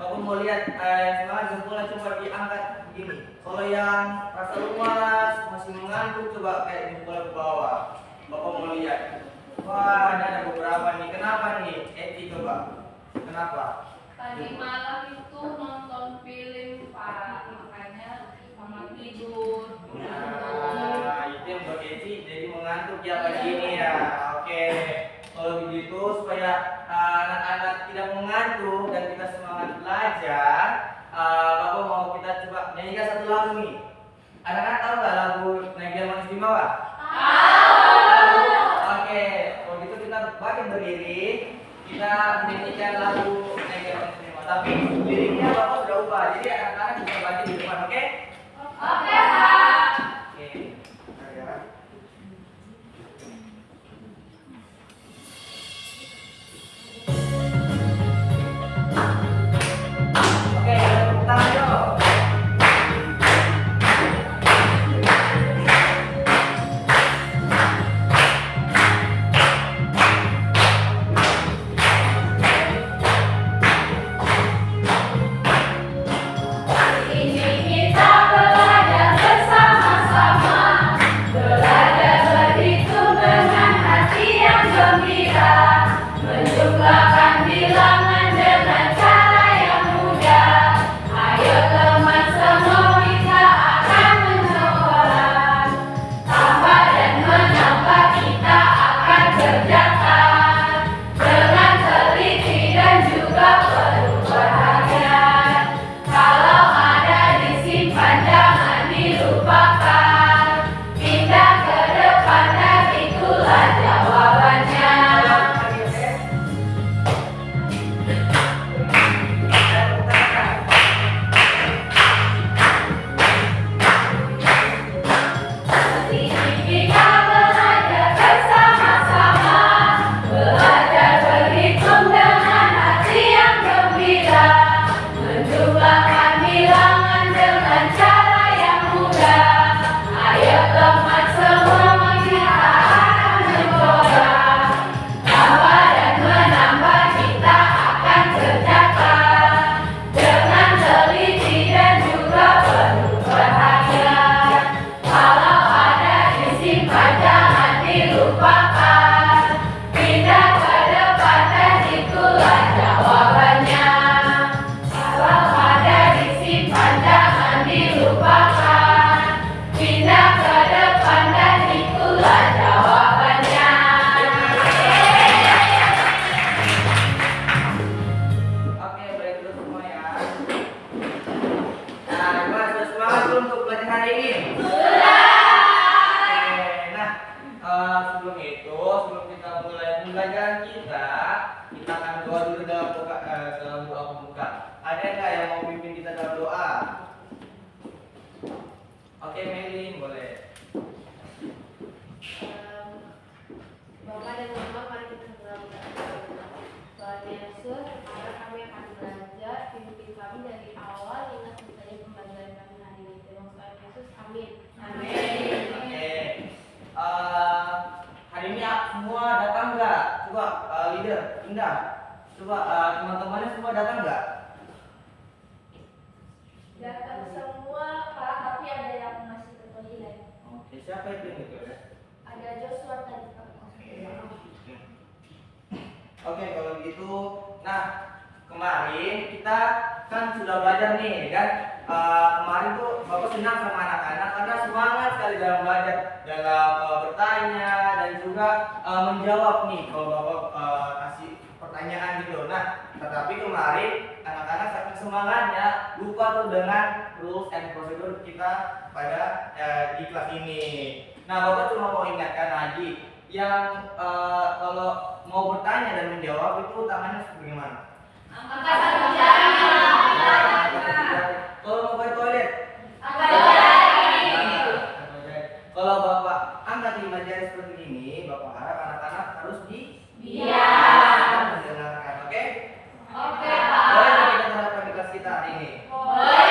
Bapak mau lihat semangat jempolnya coba diangkat begini. Kalau yang rasa lemas masih mengantuk coba kayak jempolnya ke bawah. Bapak mau lihat. Wah, ada beberapa nih. Kenapa nih? Eti coba. Kenapa? Tadi malam itu nonton film Pak, makanya sama tidur. Nah, itu yang buat Eti jadi mengantuk ya pagi ini ya. Oke. Kalau begitu supaya anak-anak tidak mengantuk dan kita semangat belajar, Bapak mau kita coba nyanyikan satu lagu nih. Anak-anak tahu nggak lagu Negeri Manis di Mawar? Tahu. Oke, kalau gitu kita bagi berdiri, kita menyanyikan lagu Negeri Manis di Mawar. Tapi liriknya Bapak sudah ubah, jadi anak-anak bisa baca di depan, oke? Oke, Pak. Oke. Ya. Oke, tepuk tangan dong. Ini kita belajar bersama-sama, belajar berhitung dengan hati yang gembira, menjumlahkan bilangan dengan cara yang mudah. Ayo teman semua kita akan mencoba, tambah dan menambah kita akan kerjakan dengan teliti dan juga penuh perhatian. Kalau ada disimpan jangan dilupakan, pindah ke depan dan itulah jawabannya. Kita belajar bersama-sama, belajar berhitung dengan hati yang gembira, menjumlahkan bilangan dengan cara yang mudah. Ayo teman semua kita akan mencoba, tambah dan menambah kita akan kerjakan dengan teliti dan juga penuh perhatian. Kalau ada disimpan jangan dilupakan, pindah ke depan dan itulah jawabannya. Kalau ada disimpan jangan dilupakan, pindah ke depan dan itulah jawabannya. Oke, baik dulu semua ya. Nah, gimana sudah semangat belum untuk belajar hari ini? Oke, nah sebelum itu, sebelum kita mulai pembelajaran kita akan doa dulu dalam doa pembuka. Ada nggak yang mau pimpin kita dalam doa? Oke, Melin boleh. Bapak dan Mama, mari kita segera berdoa. Tuhan Yesus, sekarang kami akan belajar, pimpin kami dari awal hingga selesai pembelajaran kami hari ini. Dalam Tuhan Yesus, amin. Oke. Hari ini semua datang nggak? Coba leader, Indah. Coba teman-temannya semua datang nggak? Datang semua, Pak, tapi ada yang masih tertoilet. Oke, siapa itu yang itu ya? Ada Joshua tadi, Pak. Oke, kalau gitu, nah kemarin kita kan sudah belajar nih, kan? Kemarin tuh Bapak senang sama anak-anak karena semangat sekali dalam belajar, dalam bertanya dan juga menjawab nih kalau Bapak kasih pertanyaan gitu. Nah, tetapi kemarin anak-anak saking semangatnya lupa tuh dengan rules and procedure kita pada di kelas ini. Nah, Bapak cuma mau ingatkan lagi yang kalau mau bertanya dan menjawab itu tangannya bagaimana? Angkat satu jari. Kalau mau ke toilet? Angkat jari. Kalau Bapak angkat 5 jari seperti ini, Bapak harap anak-anak harus Diam. mendengarkan, oke? Oke, Pak. Boleh nggak kita terapkan di kelas kita hari ini? Boleh.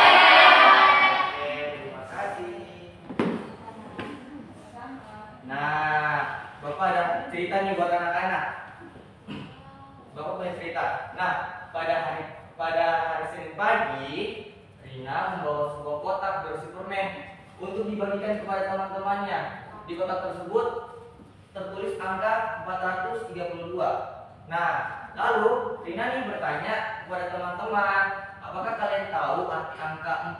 Oke, terima kasih. Nah, Bapak ada cerita nih buat anak-anak. Bapak punya cerita. Nah, pada hari Senin pagi, Rina membawa sebuah kotak berisi permen untuk dibagikan kepada teman-temannya. Di kotak tersebut tertulis angka 432. Nah, lalu Rina nih bertanya kepada teman-teman, apakah kalian tahu arti angka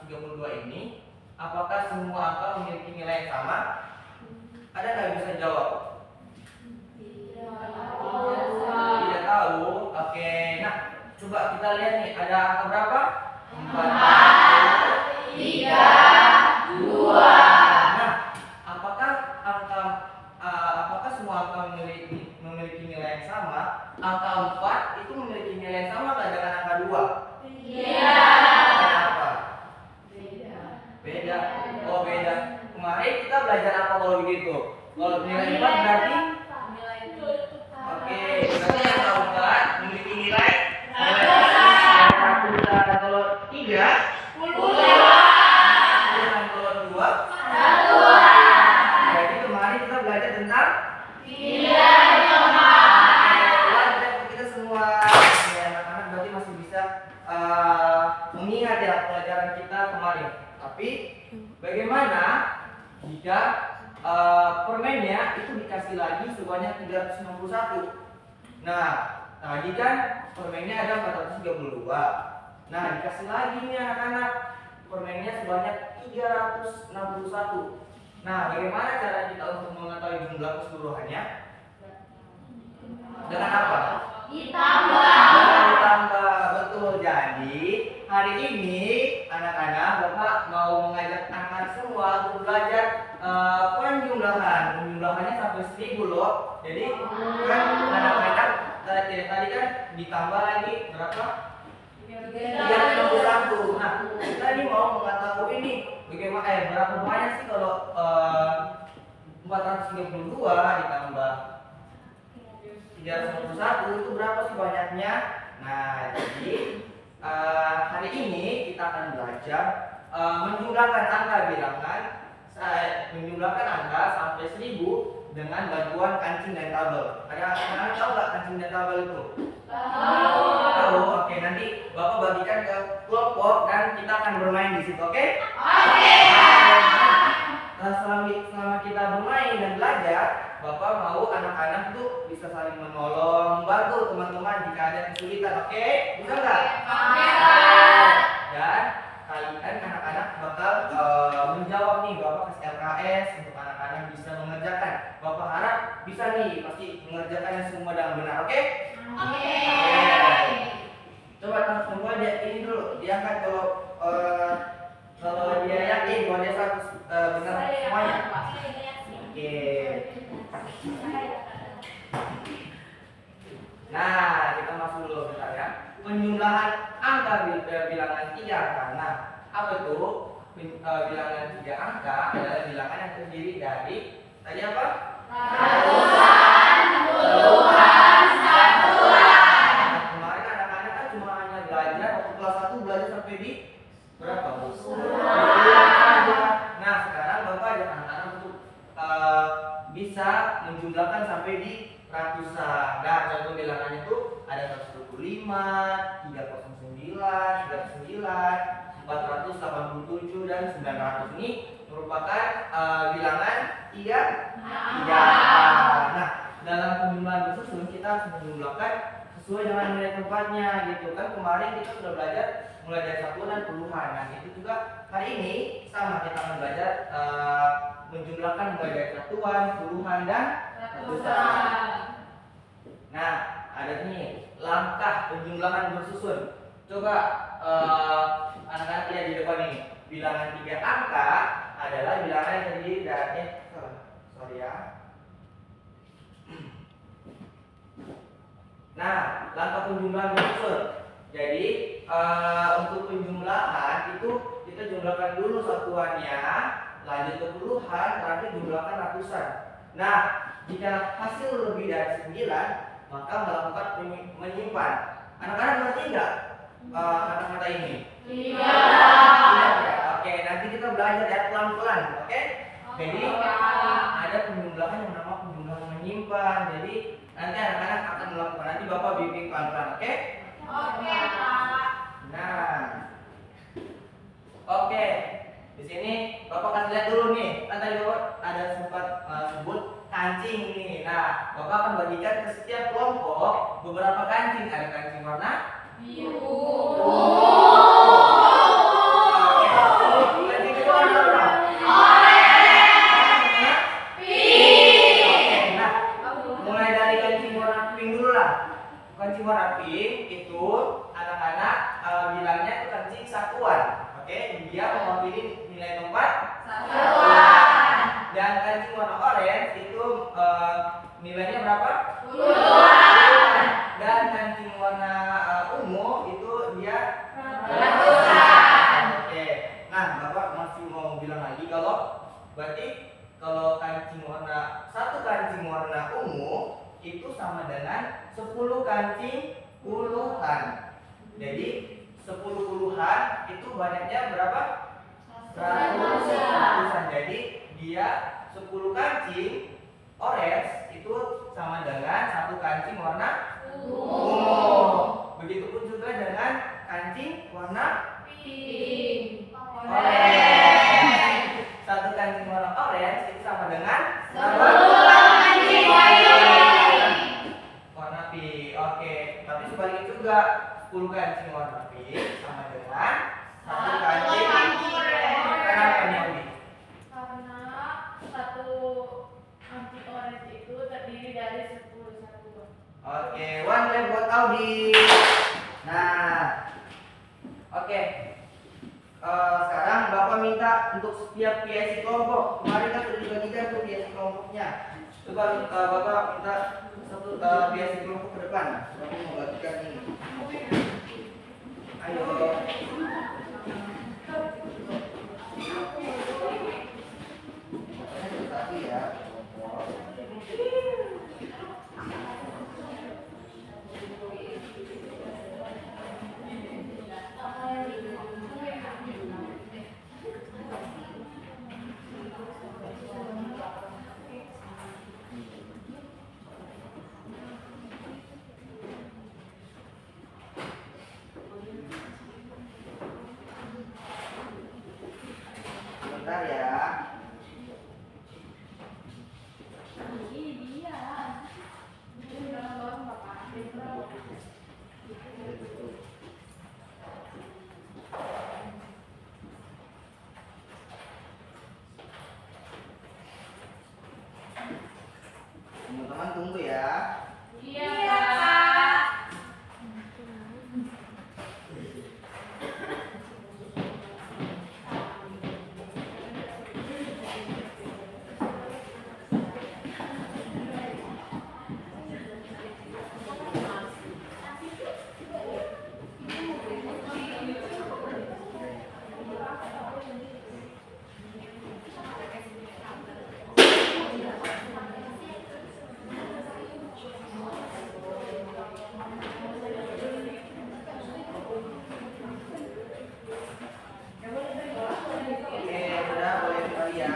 432 ini? Apakah semua angka memiliki nilai yang sama? Ada nggak yang bisa jawab? Tidak tahu. Oke, nah coba kita lihat nih, ada angka berapa? 4, 3, 2. Nah, apakah semua angka memiliki nilai yang sama? Angka 4 itu memiliki nilai yang sama nggak dengan angka 2? Iya. Kenapa? Beda. Oh, beda. Kemarin kita belajar apa kalau begitu? Kalau nilai 4 berarti oke, berarti angka 4 memiliki nilai ratusan. Kalau 3 dan kalau 2 jadi kemarin kita belajar tentang kita semua ya, anak-anak berarti masih bisa mengingat ya pelajaran kita kemarin. Tapi bagaimana jika permennya itu dikasih lagi sebanyak 361? Nah, tadi kan permennya ada 432. Nah, dikasih lagi nih anak-anak permennya sebanyak 361. Nah, bagaimana cara kita untuk mengetahui jumlah keseluruhannya? Dengan apa? Dengan ditambah, betul. Jadi hari ini anak-anak Bapak mau mengajak anak-anak semua untuk belajar penjumlahan. Penjumlahannya sampai 1000 loh. Jadi kan anak-anak tadi kan ditambah lagi berapa? 361. Nah, kita ini mau mengetahui ini bagaimana berapa banyak sih kalau 432 ditambah 361 itu berapa sih banyaknya? Nah, jadi hari ini kita akan belajar menjumlahkan angka bilangan, menjumlahkan angka sampai 1000 dengan bantuan kancing dan tabel. Ada anak-anak tahu nggak kancing dan tabel itu? Tahu. Oke, nanti Bapak bagikan ke kelompok dan kita akan bermain di situ, oke? Nah, selama kita bermain dan belajar, Bapak mau anak-anak tuh bisa saling menolong, membantu teman-teman jika ada kesulitan, oke? Bisa nggak? Dan kalian anak-anak bakal menjawab nih, Bapak kasih LKS untuk anak-anak bisa mengerjakan. Bapak harap bisa nih pasti mengerjakannya semua dengan benar, oke? Coba semua dia ini dulu diangkat kalau dia yakin bahwa dia benar semuanya. Oke. Nah, kita masuk dulu bentar ya. Penjumlahan angka bilangan 3 angka. Nah, apa itu? Bilangan 3 angka adalah bilangan yang terdiri dari tadi apa? Kemarin anak-anak kan cuma hanya belajar waktu kelas 1 belajar sampai di berapa? Nah, sekarang Bapak ajak anak-anak untuk bisa menjumlahkan sampai di ratusan. Nah, contoh bilangannya itu ada 125, 309, 39, 487 dan 900. Ini merupakan bilangan 3. Nah, dalam penjumlahan bersusun kita harus menjumlahkan sesuai dengan nilai tempatnya gitu kan. Kemarin kita sudah belajar mulai dari satuan dan puluhan. Nah, itu juga hari ini sama kita akan belajar menjumlahkan mulai dari satuan, puluhan dan ratusan. Nah, ada nih langkah penjumlahan bersusun. Coba anak-anak lihat di depan ini. Bilangan 3 angka adalah bilangan yang terdiri dari Nah, langkah penjumlahan bersusun. Jadi untuk penjumlahan itu kita jumlahkan dulu satuannya, lanjut ke puluhan, terakhir jumlahkan ratusan. Nah, jika hasil lebih dari 9, maka melakukan menyimpan. Anak-anak ngerti nggak kata-kata ini? Iya. Oke, nanti kita belajar ya pelan-pelan, oke? Jadi ada penjumlahan yang namanya penjumlahan menyimpan. Jadi nanti anak-anak akan melakukan, nanti Bapak bimbing pelan-pelan, oke? Oke, Pak. Nah, oke. Di sini Bapak kasih lihat dulu nih. Kan tadi Bapak ada sempat sebut kancing nih. Nah, Bapak akan bagikan ke setiap kelompok beberapa kancing. Ada kancing warna Biru. oke. Kancing kedua warna apa? Oke, nah, mulai dari kancing warna pink dulu lah. Kancing warna pink itu anak-anak bilangnya itu kancing satuan. Oke, dia mewakili nilai nomor Satuan. dan kancing warna orange itu nilainya berapa? Puluhan. Dan kancing warna ungu itu dia Ratusan. Oke. Nah, Bapak masih mau bilang lagi berarti kalau satu kancing warna ungu itu sama dengan 10 kancing puluhan. Jadi 10 puluhan itu banyaknya berapa? Ratusan. Jadi dia 10 kancing orange itu sama dengan satu kancing warna ungu. Begitupun juga dengan kancing warna Pink. orange. Satu kancing warna orange itu sama dengan 10 kancing warna pink. Oke, tapi sebaliknya juga 10 kancing warna pink sama dengan satu kancing orange. kenapa nih Udi? Karena satu kancing orange itu terdiri dari 10 satuan. Oke, one clap buat Audi. Nah, oke. Sekarang Bapak minta untuk setiap PIC kelompok. Kemarin kan sudah dibagikan tuh PIC kelompoknya. Coba Bapak minta satu PIC kelompok ke depan. Bapak mau bagikan ini. Ayo. Satu ya. Bentar ya. Teman-teman tunggu ya. Iya, Kak. Oke, sudah boleh kembali ya.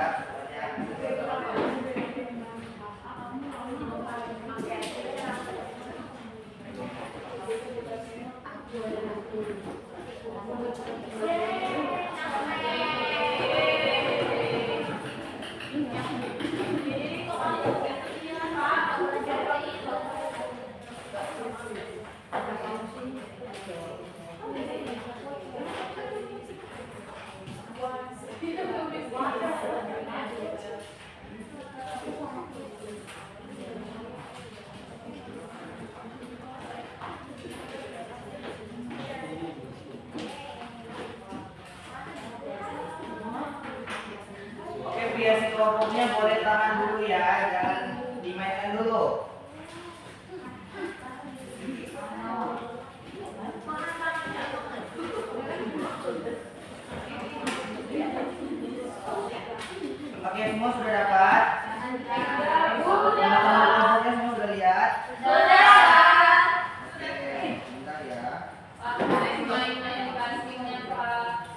Oke, biasa kelompoknya boleh tangan dulu ya, jangan dimainkan dulu. Oke, semua sudah dapat? Teman-teman kelompoknya semua sudah lihat? Oke, bentar ya. Main-main kancingnya, Pak.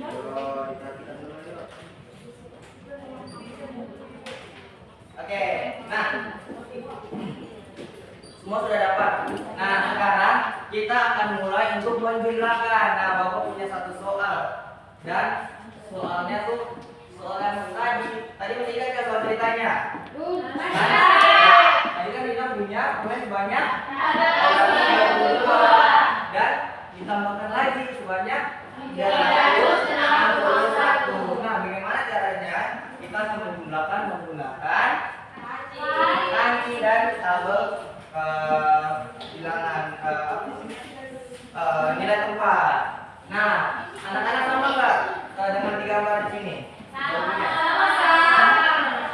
Yuk, diperhatikan dulu yuk. Oke, nah semua sudah dapat. Nah sekarang kita akan mulai untuk menjumlahkan. Nah, Bapak punya satu soal. Dan soalnya tuh soal yang tadi masih ingat kan soal ceritanya? Tadi kan kita punya pemain sebanyak 32 dan ditambahkan lagi sebanyak 361. Nah, bagaimana caranya? Kita akan menjumlahkan menggunakan kunci dan tabel bilangan nilai tempat. Nah, anak-anak sama nggak dengan digambar di sini?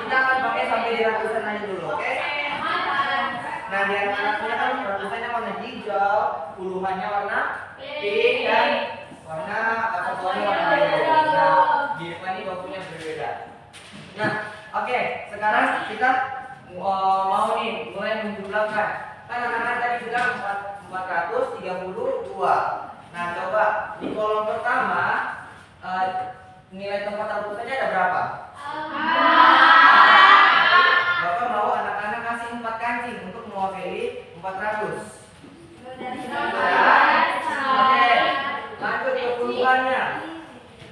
Kita akan pakai sampai di ratusan aja dulu, oke? Nah, di anak-anaknya kan ratusannya warna hijau, puluhannya warna pink dan warna satuannya warna biru. Nah, di depan ini bakunya berbeda. Nah, oke, sekarang kita mau nih mulai menjumlahkan. Kan anak-anak tadi sudah 432. Nah, coba di kolom pertama nilai tempat ratusannya ada berapa? Bapak mau anak-anak kasih 4 kancing untuk mewakili 400. Oke, lanjut ke puluhannya.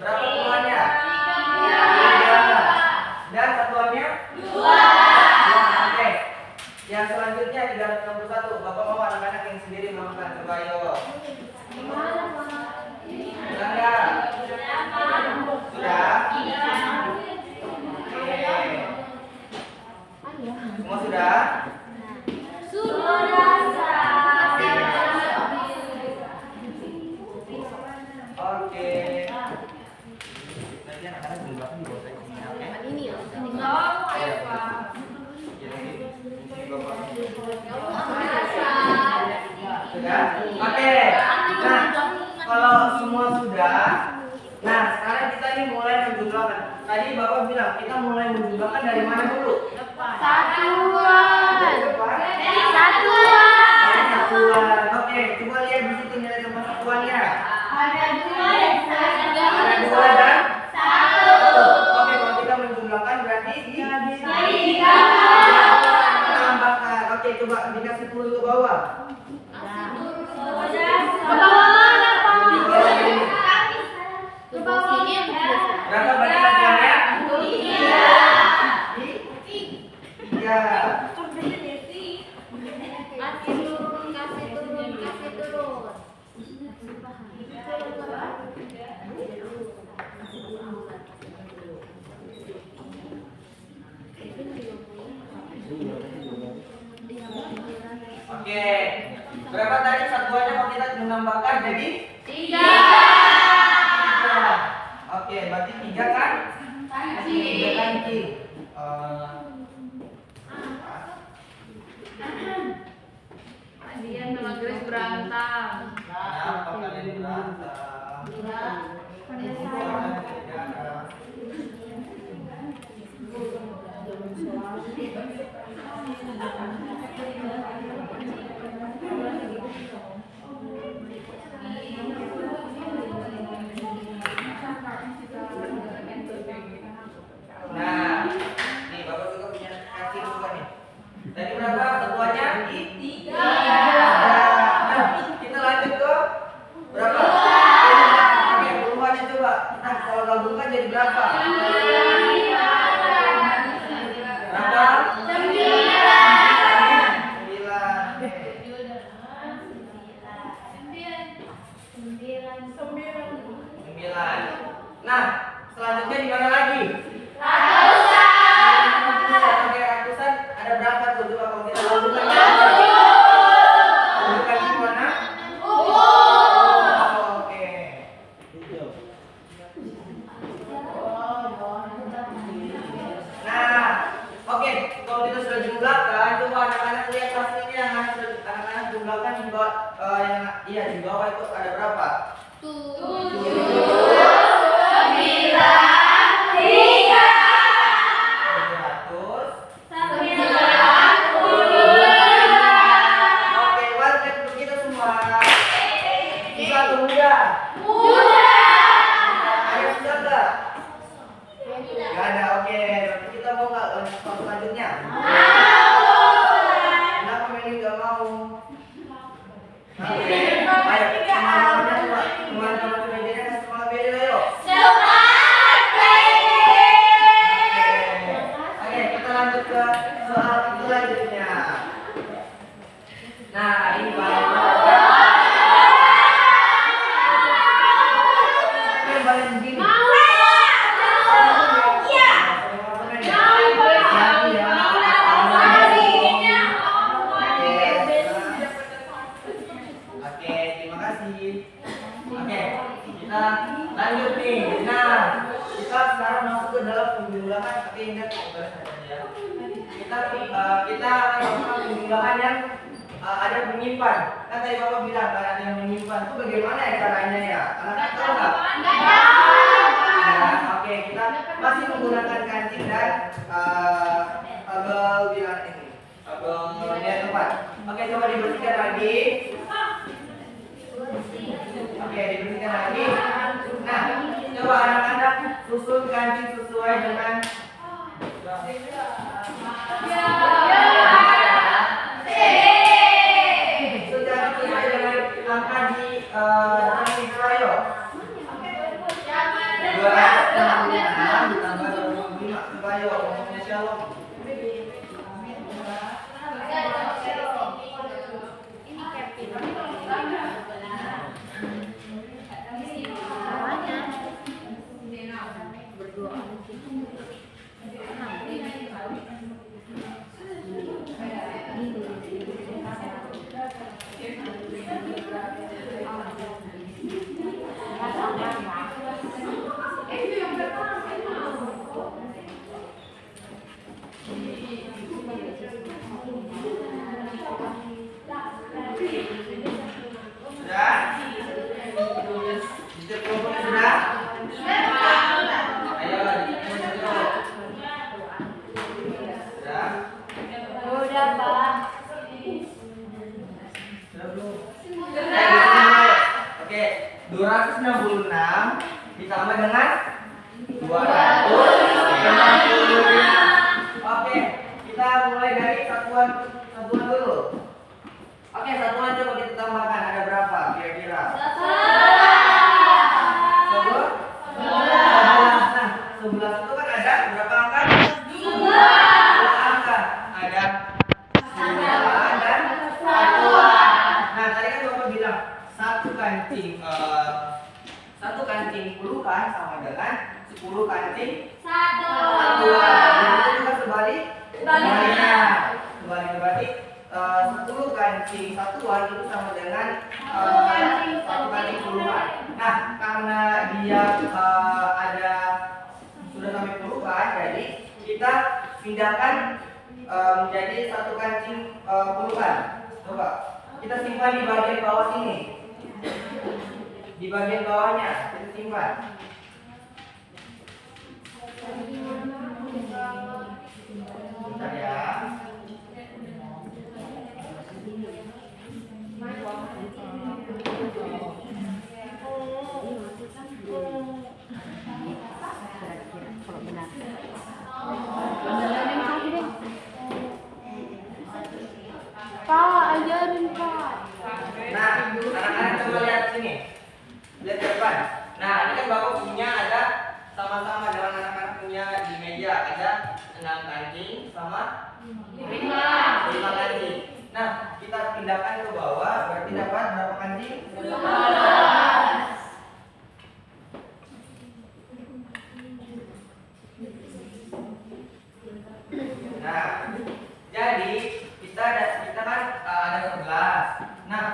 Berapa puluhannya? 3. Dan satuannya? 2. Oke. Yang selanjutnya 361. Bapak mau anak-anak yang sendiri melakukan. Coba ayo. Sudah enggak? Sudah? Oke. Semua sudah? Oke. Nanti anak-anak jumlahnya di bawah saya. Oke. Sudah? Oke. Nah, kalau semua sudah, nah sekarang kita ini mulai menjumlahkan. Tadi Bapak bilang kita mulai menjumlahkan dari mana dulu? Dari depan? Dari satuan. Oke, coba lihat di situ nilai tempat satuannya. Ada 2 dan 1. Oke, kalau kita menjumlahkan berarti ditambahkan. Oke, coba dikasih turun ke bawah. Berapa berarti satuannya? 3. Oke. Berapa tadi satuannya kalau kita menambahkan jadi 3. Oke, berarti 3 kan? 3 kancing. Dia sama Grace berantem. Kenapa kalian berantem? Nah, nih Bapak juga punya kancing juga nih. Tadi berapa satuannya? 3. Nah, kita lanjut ke berapa? Oke, puluhannya coba. Nah, kalau gabungkan jadi berapa? Berapa? 9. Nah, selanjutnya di mana lagi? Oke, ratusan ada berapa tuh? Coba kalau kita lakukan. Lakukan di mana? Oke. Nah, oke, kalau kita sudah jumlahkan, coba anak-anak lihat hasilnya yang anak-anak jumlahkan di bawah, di bawah itu ada berapa? 700. Gak ada, oke. Berarti kita mau nggak lanjut soal selanjutnya? Kenapa Meli nggak mau? Oke. Nah, ini paling begini. Oke, terima kasih. Oke, kita lanjut nih. Nah, kita sekarang masuk ke dalam penjumlahan. Tapi ingat ya. Kita akan melakukan penjumlahan yang ada menyimpan. Kan tadi Bapak bilang kan ada yang menyimpan. Itu bagaimana ya caranya ya? Anak-anak tahu nggak? Nah, oke, kita masih menggunakan kancing dan tabel bilangan ini. Tabel nilai tempat. Oke, coba dibersihkan lagi. Oke, dibersihkan lagi. Nah, coba anak-anak susun kancing sesuai dengan sesuai dengan angka di ini ayo. 266 ditambah 25. Coba ayo ngomongnya Shalom. Sudah? Di kelompok sudah? Ayo, sudah? Udah, Pak. Sudah belum? Oke, 266 ditambah dengan 260. Oke, kita mulai dari satuan dulu. Oke, satuan coba kita tambahkan. Ada berapa kira-kira? 11. Nah, 11 itu kan ada berapa angka? 2 angka. Ada 9 dan 1. Nah, tadi kan Bapak bilang satu kancing puluhan sama dengan 10 kancing satuan. Jadi itu juga sebaliknya. Sebaliknya berarti 10 kancing satuan itu sama dengan 1 kancing puluhan. Nah, karena dia ada sudah sampai puluhan, jadi kita pindahkan menjadi 1 kancing puluhan. Coba kita simpan di bagian bawah sini. Di bagian bawahnya kita simpan. Bentar ya. Pak, ajarin, Pak. Nah, anak-anak coba lihat sini. Lihat ke depan. Nah, ini kan Bapak punya ada sama-sama dengan anak-anak punya di meja ada 6 kancing sama 5 kancing. Nah, kita pindahkan ke bawah berarti dapat berapa kancing? 15. Nah, jadi kita kan ada 11. Nah,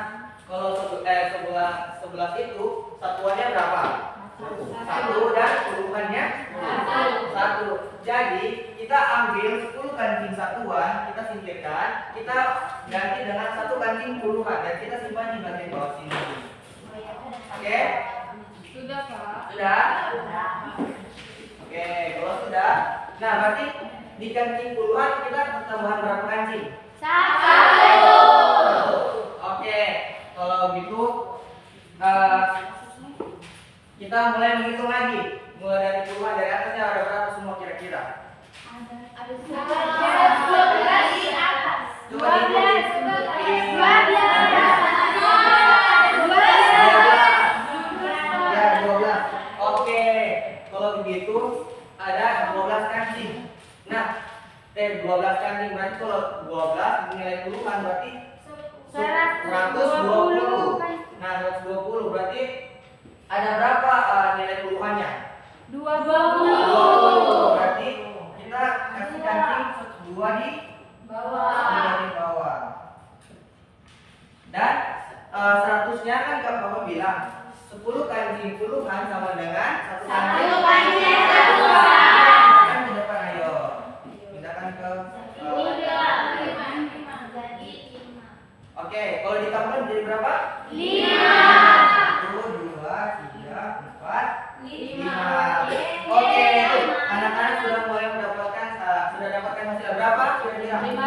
kalau 11 itu satuannya berapa? 1 dan puluhannya 1. Jadi kita ambil 10 kancing satuan, kita singkirkan, kita ganti dengan 1 kancing puluhan dan kita simpan di bagian bawah sini. Oke? Sudah, Pak. Sudah? Oke, kalau sudah, nah berarti di kancing puluhan kita tambahan berapa kancing? 1. Oke, kalau gitu kita mulai menghitung lagi. Mulai dari puluhan, dari atasnya ada berapa semua kira-kira? Ada 11 di atas. Coba dihitung. 12. Ya, 12. Oke, kalau begitu ada 12 kancing. Nah, 12 kancing berarti kalau 12 nilai puluhan berarti 120. Nah, 120 berarti ada berapa nilai puluhannya? 20. Berarti kita kasih kancing 2 di bawah. Dan 100-nya kan Bapak bilang 10 kancing puluhan sama dengan 1 kancing puluhan. Kan ke depan, ayo. Pindahkan ke Oke, kalau ditambah jadi berapa? 1, 2, 3, 4, 5. Oke, anak-anak sudah mulai mendapatkan sudah dapatkan hasil berapa? Kira-kira 21.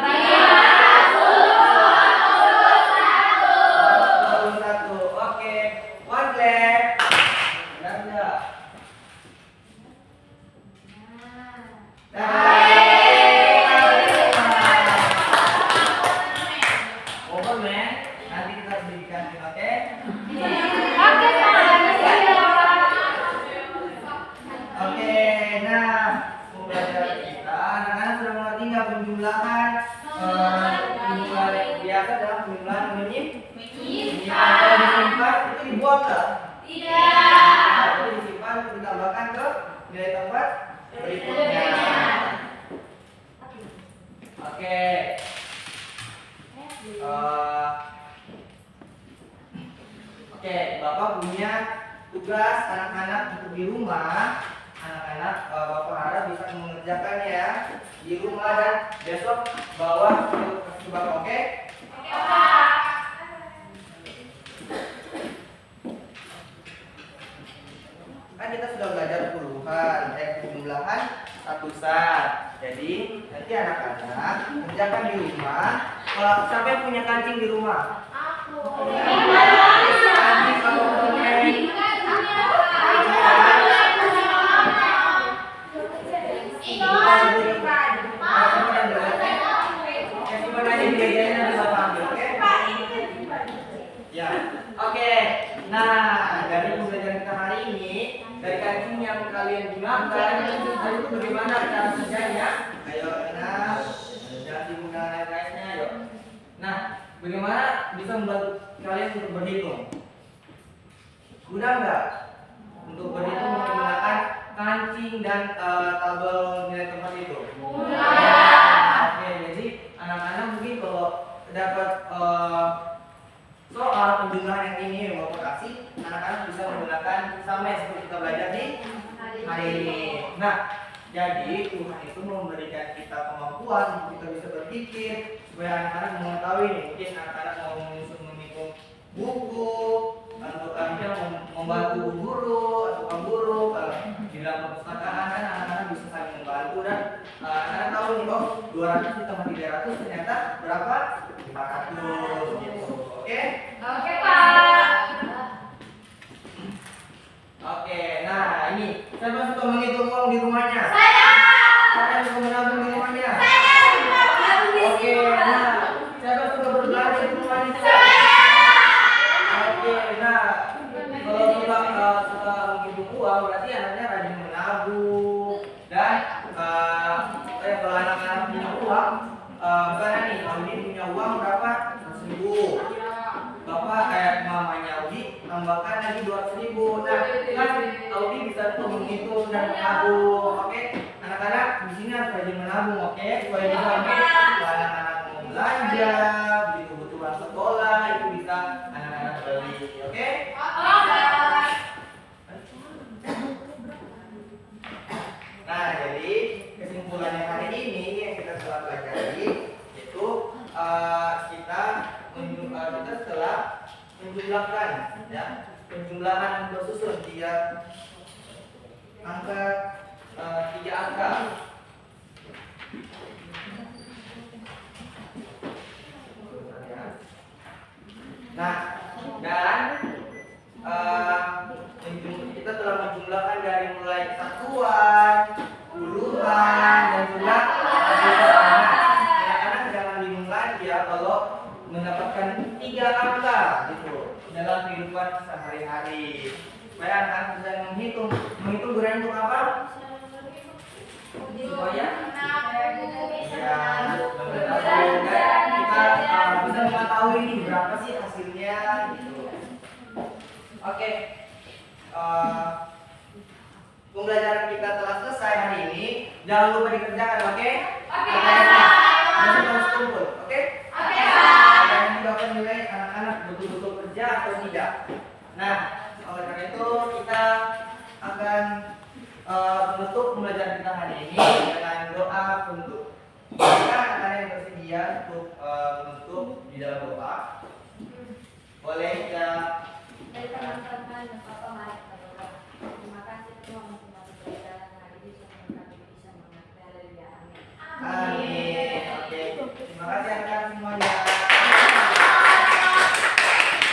Oke, one clap. Benar enggak? Over man, nanti kita berikan, oke? Oke, nah pembelajaran kita anak-anak sudah mengerti nggak penjumlahan penjumlahan biasa dalam penjumlahan menyimpan. Kalau disimpan itu dibuang nggak? Tidak. Itu disimpan untuk ditambahkan ke nilai tempat berikutnya. Oke. Oke, Bapak punya tugas anak-anak untuk di rumah. Anak-anak Bapak harap bisa mengerjakannya ya di rumah dan besok bawa ke Bapak, oke? Kan kita sudah belajar puluhan, penjumlahan ratusan. Jadi nanti anak-anak kerjakan di rumah. Kalau siapa yang punya kancing di rumah? Kancing kalau punya ya, oke. Nah, dari pembelajaran kita hari ini, dari kancing yang kalian gunakan, itu bagaimana cara kerjanya? Ayo, nah, jangan digunakan lainnya, ayo. Nah, bagaimana bisa membantu kalian untuk berhitung? Mudah nggak? Untuk berhitung menggunakan kancing dan tabel nilai tempat itu? Mudah. Oke, jadi anak-anak mungkin kalau dapat soal penjumlahan yang ini yang Bapak kasih, anak-anak bisa menggunakan sama yang seperti kita belajar di hari ini. Nah, jadi Tuhan itu memberikan kita kemampuan untuk kita bisa berpikir supaya anak-anak mengetahui nih, mungkin anak-anak mau menghitung buku untuk membantu guru atau guru di dalam perpustakaan kan anak-anak bisa saling membantu dan anak-anak tahu nih, oh 200 ditambah 300 ternyata berapa? 500 gitu. Oke? Oke, Pak. Oke, nah ini siapa suka menghitung uang di rumahnya? Saya. Siapa yang suka menabung di rumahnya? Saya. Oke, nah siapa suka berbelanja di rumahnya? Oke, nah kalau kita suka menghitung uang berarti anaknya rajin menabung dan kalau anak-anak punya uang, misalnya nih Audi punya uang berapa? 100.000. Bapak mamanya Audi tambahkan lagi 200.000. Nah, kan Audi bisa tuh menghitung dan menabung. Oke, anak-anak di sini harus rajin menabung, oke? Supaya bisa kalau anak-anak mau belanja, beli kebutuhan sekolah itu bisa anak-anak beli, oke? Nah, jadi kesimpulannya hari ini yang kita telah pelajari itu kita setelah menjumlahkan ya penjumlahan bersusun tiga angka 3 angka. Nah, dan kita telah menjumlahkan dari mulai satuan, puluhan, dan juga ratusan. Anak-anak jangan bingung lagi ya kalau mendapatkan 3 angka gitu dalam kehidupan sehari-hari. Supaya anak-anak bisa menghitung gunanya untuk apa? Supaya ya, kita bisa mengetahui ini berapa sih hasilnya gitu. Oke. Pembelajaran kita telah selesai hari ini. Jangan lupa dikerjakan, oke? Oke, Masih harus kumpul, oke? Oke, Dan nanti Bapak nilai anak-anak betul-betul kerja atau tidak. Nah, oleh karena itu kita akan menutup pembelajaran kita hari ini dengan doa penutup. Jika anak-anak yang bersedia untuk menutup di dalam doa, boleh